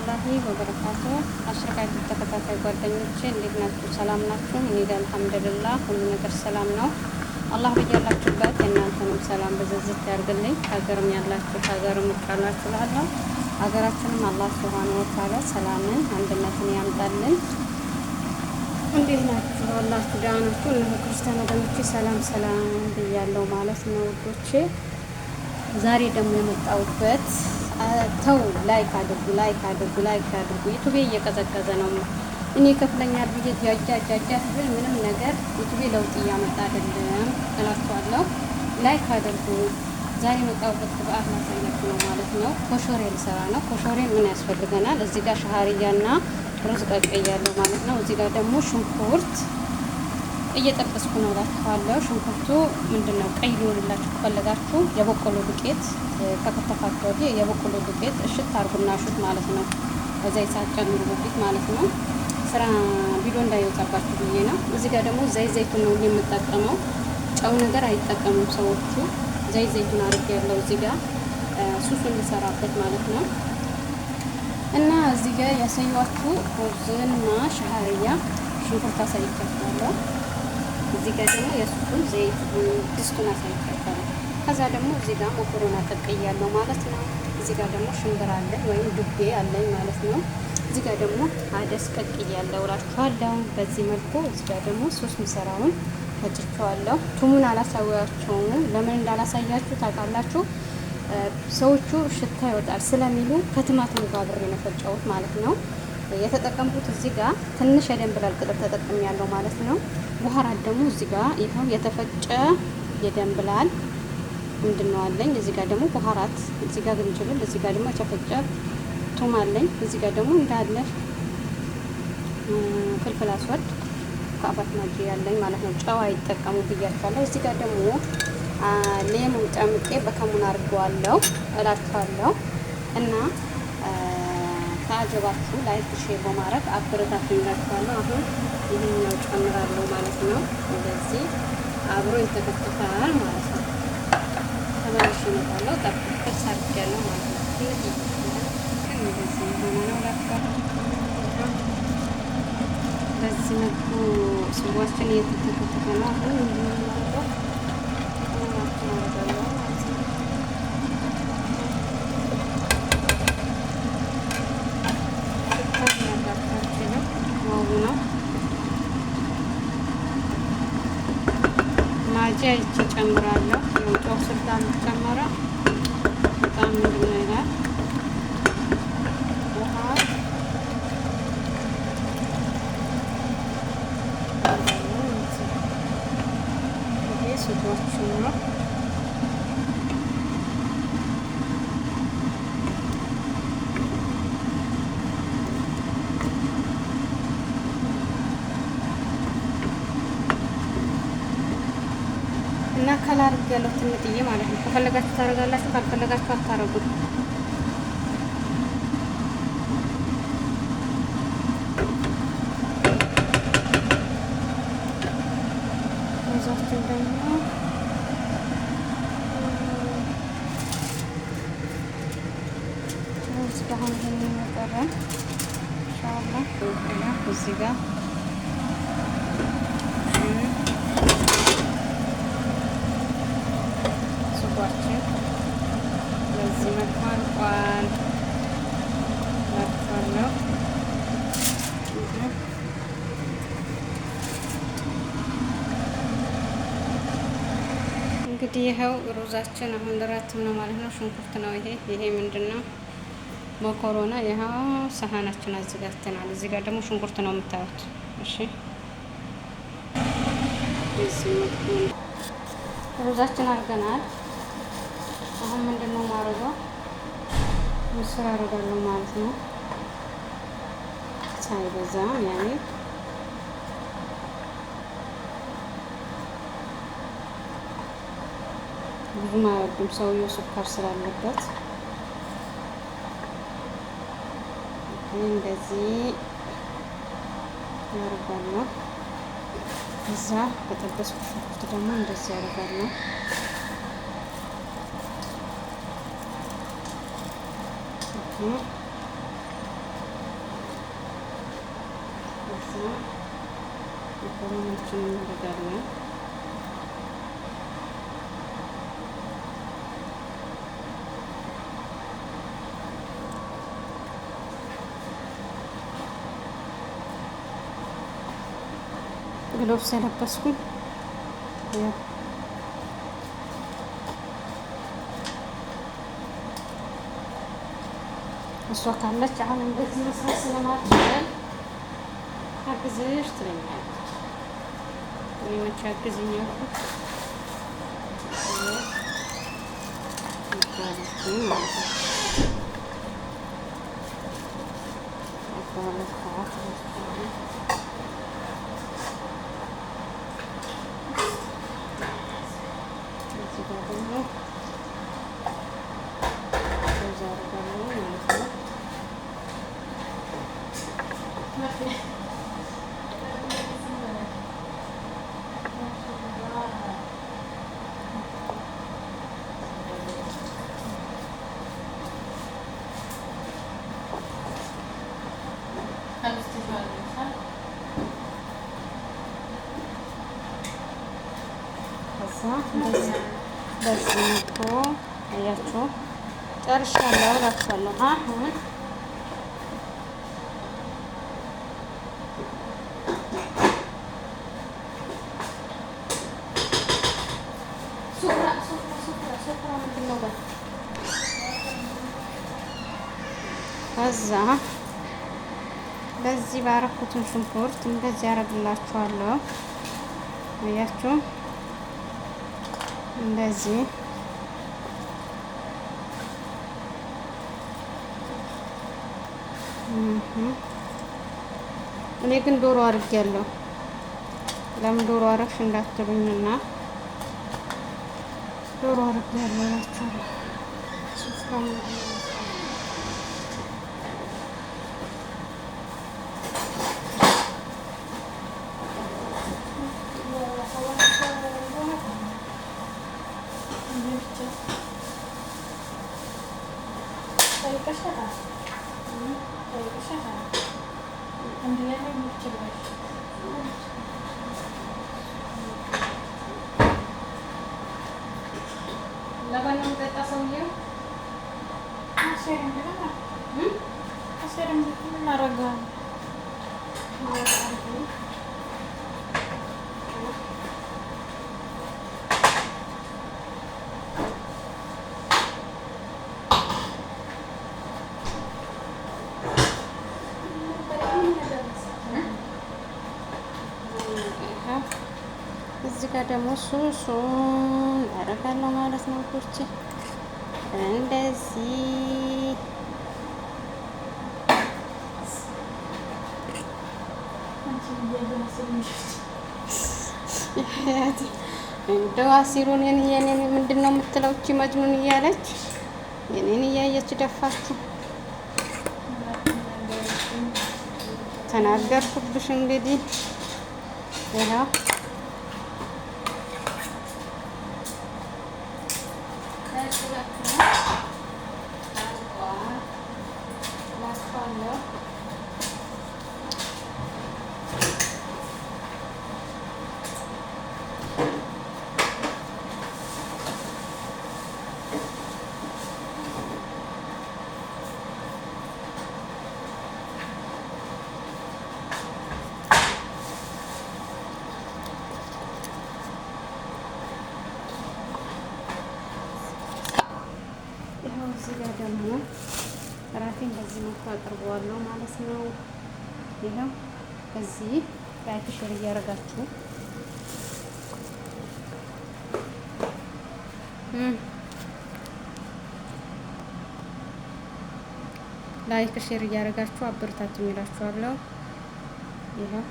ወራህመቱላሂ ወበረካቱ። አሽርካቱ ተከታታይ ጓደኞቼ እንዴት ናችሁ? ሰላም ናችሁ? እኔ ጋር አልሐምዱሊላህ ሁሉ ነገር ሰላም ነው። አላህ በያላችሁበት የእናንተንም ሰላም በዘዝት ያርግልኝ። ሀገርም ያላችሁ ሀገርም ውጭ ላለው ሀገራችንም አላህ ሱብሃነሁ ወተዓላ ሰላምን አንድነትን ያምጣልን። እንዴት ናችሁ? አላችሁ ደህና ናችሁ? እነሆ ክርስቲያን ወገኖቼ ሰላም ሰላም ብያለሁ ማለት ነው ውዶቼ። ዛሬ ደግሞ የመጣሁበት ተው ላይክ አድርጉ ዩቱቤ እየቀዘቀዘ ነው። እኔ ከፍለኛል ብዬ ያጃጃጃት ብል ምንም ነገር ዩቱቤ ለውጥ እያመጣ አይደለም እላችኋለሁ። ላይክ አድርጉ። ዛሬ የመጣሁበት ግብአት ላሳያችሁ ነው ማለት ነው። ኮሾሬ ልሰራ ነው። ኮሾሬ ምን ያስፈልገናል? እዚህ ጋር ሻሃርያና ሩዝ ቀቅያለሁ ማለት ነው። እዚህ ጋር ደግሞ ሽንኩርት እየጠበስኩ ነው እላችኋለሁ። ሽንኩርቱ ምንድነው ቀይ ሊሆንላችሁ ከፈለጋችሁ የበቆሎ ዱቄት ከከተፋችሁ ወዲህ የበቆሎ ዱቄት እሽት አርጉና ሹት ማለት ነው። በዘይት ሳትጨምሩበት ማለት ነው። ስራ ቪዲዮ እንዳይወጣባችሁ ብዬ ነው። እዚህ ጋር ደግሞ ዘይቱን ነው የምጠቀመው። ጨው ነገር አይጠቀሙም ሰዎቹ። ዘይቱን አድርጌያለሁ እዚህ ጋር ሱሱን ልሰራበት ማለት ነው። እና እዚህ ጋር ያሳየኋችሁ ሩዝና ሻሃርያ ሽንኩርት አሳይቻችኋለሁ። እዚህ ጋር ደግሞ የሱሱን ዘይት ድስቱን አሳይቻችኋለሁ። ከዛ ደግሞ እዚህ ጋር መኮሮና ቀቅያለሁ ማለት ነው። እዚህ ጋር ደግሞ ሽምብራ አለኝ ወይም ዱቤ አለኝ ማለት ነው። እዚህ ጋር ደግሞ አደስ ቀቅያለሁ እላችኋለሁ። በዚህ መልኩ እዚህ ጋር ደግሞ ሶስት ምሰራውን ፈጭቼዋለሁ። ቱሙን አላሳያችሁም። ለምን እንዳላሳያችሁ ታውቃላችሁ? ሰዎቹ ሽታ ይወጣል ስለሚሉ ከቲማቲሙ ጋር አብሬ ነው የፈጨሁት ማለት ነው። የተጠቀምኩት እዚህ ጋር ትንሽ የደንብላል ቅጠል ተጠቅሜያለሁ ማለት ነው። በኋራት ደግሞ እዚህ ጋር ይኸው የተፈጨ የደንብላል ምንድነው አለኝ። እዚህ ጋር ደግሞ በኋራት፣ እዚህ ጋር ግንጅብል፣ እዚህ ጋር ደግሞ የተፈጨ ቱም አለኝ። እዚህ ጋር ደግሞ እንዳለ ፍልፍል አስወድ ከአባት ማጂ ያለኝ ማለት ነው። ጨው አይጠቀሙ ብያችኋለሁ። እዚህ ጋር ደግሞ ሌሙን ጨምቄ በከሙን አድርገዋለሁ እላችኋለሁ። እና ከአጀባችሁ ላይክ ሼር በማድረግ አበረታቱኝ እላችኋለሁ። አሁን ይሄኛው ጨምራለሁ ማለት ነው። እንደዚህ አብሮ ይተከተካል ማለት ነው። ተመልሼ እመጣለሁ። ጠብቄ ሰርቻለሁ ማለት ነው። እንደዚህ ሆነ ነው እላችኋለሁ። በዚህ መልኩ ስዋችን እየተከተከ ነው። አሁን እንደምናደርገው ማጃ ይቺ ጨምራለሁ። ጨው ስልታልጨመረ በጣም ምንድነው ይላል ውሃ ስጓችን ነው። እና ከላር ያለው ትንጥዬ ማለት ነው። ከፈለጋችሁ ታረጋላችሁ፣ ካልፈለጋችሁ አታረጉት። እዛችን ደግሞ እስካሁን ይሄን የሚቀረን ኢንሻአላህ እዚህ ጋር ሱቋችን በዚህ መልኩ አልቋል እላችኋለሁ። እንግዲህ ይኸው ሩዛችን አሁን ልራትም ነው ማለት ነው። ሽንኩርት ነው ይሄ ምንድን ነው? መኮሮና። ይኸው ሰሃናችን አዘጋጅተናል። እዚህ ጋር ደግሞ ሽንኩርት ነው የምታዩት። እሺ ሩዛችን አድርገናል። አሁን ምንድን ነው ማረገው? ምስር አደርጋለሁ ማለት ነው። ሳይበዛም ያኔ ብዙም አይወዱም ሰውየው ስኳር ስላለበት። እንደዚህ ያደርጋለሁ። እዛ በጠበስኩት ሽንኩርት ደግሞ እንደዚህ ያደርጋለሁ። መኮረኒያችንን እናደርጋለን። ግሎቭስ የለበስኩኝ እሷ ካለች አሁን እንደዚህ መስራት ስለማትችል አግዝሽ ትለኛለች። እኔ መቼ አግዝኝ አልኩት ማለት ነው። በዚህ መጥቶ አያችሁ ጨርሻለሁ እላችኋለሁ። አሁን ከዛ በዚህ ባረኩትን ሽንኩርት እንደዚህ ያደርግላችኋለሁ። አያችሁ እንደዚህ እኔ ግን ዶሮ አድርጌያለሁ። ለምን ዶሮ አረግሽ እንዳትሉኝና ዶሮ አድርጌያለሁ እላችኋለሁ። ለባናው ጠጣ ሰውዬው አሰረም እናረጋለን። እዚህ ጋር ደግሞ ሱሱን አደርጋለሁ ማለት ነው። ኩርቺ እንደዚህ እንደው አሲሩን የኔን ምንድን ነው የምትለው እቺ መጅኑን እያለች የኔን እያየች ደፋችሁ። ተናገርኩብሽ እንግዲህ ይኸው እዚህ ጋር ደግሞ ራቴን በዚህ መልኩ አቅርበዋለሁ ማለት ነው። ይኸው በዚህ ላይክ ሼር እያደረጋችሁ ላይክ ሼር እያደረጋችሁ አበረታቱኝ እላችኋለሁ። ይኸው